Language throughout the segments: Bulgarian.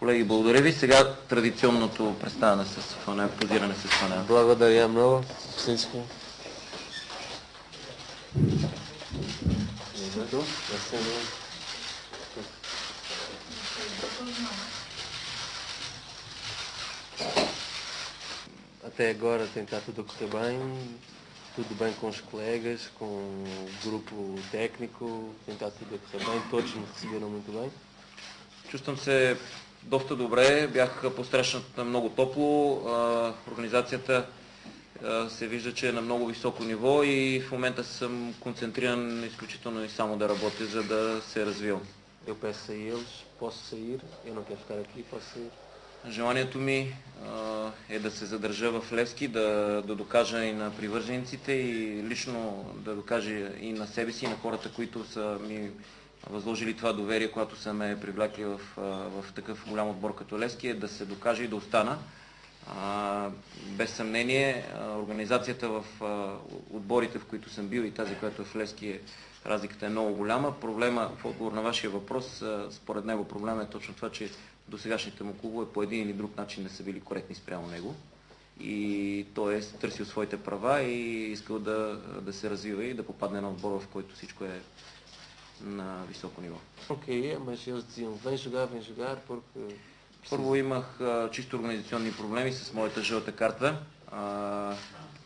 Колеги, благодаря ви. Сега традиционното представяне с фанел, позиране с фанел. Благодаря много всички. Até agora tem estado tudo a correr bem, tudo bem com os colegas, com o grupo técnico, tem estado tudo a correr bem, todos me receberam muito bem. Чувствам се доста добре, бях посрещнат много топло, организацията се вижда, че е на много високо ниво и в момента съм концентриран изключително и само да работя, за да се развивам. Eu peço a eles, posso sair, eu não quero ficar aqui, posso sair. Желанието ми е да се задържа в Левски, да докажа и на привържениците и лично да докажа и на себе си, и на хората, които са ми възложили това доверие, когато са ме привлекли в такъв голям отбор като Левски, е да се докаже и да остана. Без съмнение, организацията в отборите, в които съм бил и тази, която е в Левски, разликата е много голяма. Проблема, в отговор на вашия въпрос, според него проблема е точно това, че досегашните му клубове по един или друг начин не са били коректни спрямо него. И той е търсил своите права и искал да се развива и да попадне на отбор, в който всичко е на високо ниво. Ok, mas eles diziam, vem jogar, porque... Първо имах чисто организационни проблеми с моята жълта карта.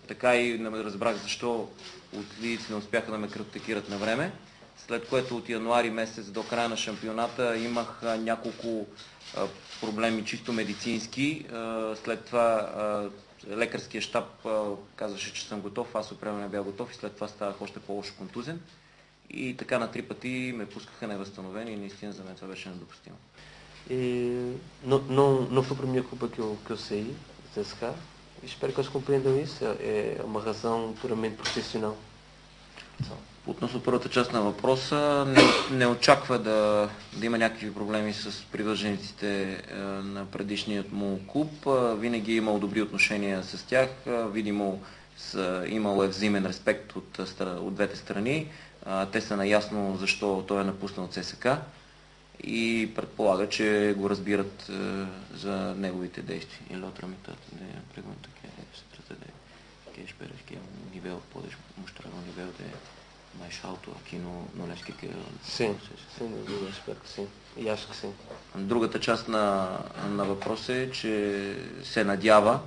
Така и не разбрах защо отлийци не успяха да ме картекират на време. След което от януари месец до края на шампионата имах няколко проблеми чисто медицински. След това лекарския щаб казваше, че съм готов, аз определено не бях готов и след това ставах още по-лошо контузен. И така на 3 пъти ме пускаха невъзстановени и наистина за мен това беше недопустимо. Não foi por minha culpa que eu saí do TSK e espero que eles compreendam isso. É uma razão puramente profissional. Относно първата част на въпроса, не очаква да има някакви проблеми с привържениците на предишният му клуб. Винаги е имал добри отношения с тях, видимо имал е взаимен респект от двете страни. Те са наясно защо той е напуснал ЦСК и предполага, че го разбират за неговите действия. E outra metade da pergunta que se trata de que esperas que é nível, podes mostrar nível mais alto aqui no Levski que... Sim, sem dúvida, espero que sim. E acho que sim. Другата част на въпроса е, че се надява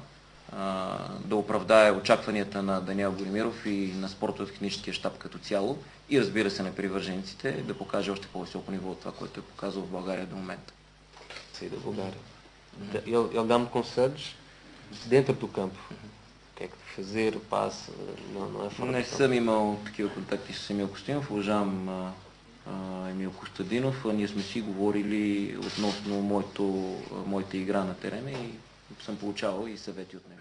да оправдае очакванията на Даниел Боримиров и на спортно-техническия щаб като цяло и разбира се на привържениците да покаже още по-високо ниво от това, което е показал в България до момента. Sair da Bulgária. Ele dá-me conselhos dentro do campo. O que é que fazer, o passe, não é fora. Не съм имал такива контакти с Емил Костадинов, уважавам Емил Костадинов. Ние сме си говорили относно моята игра на терена и съм получавал и съвети от него.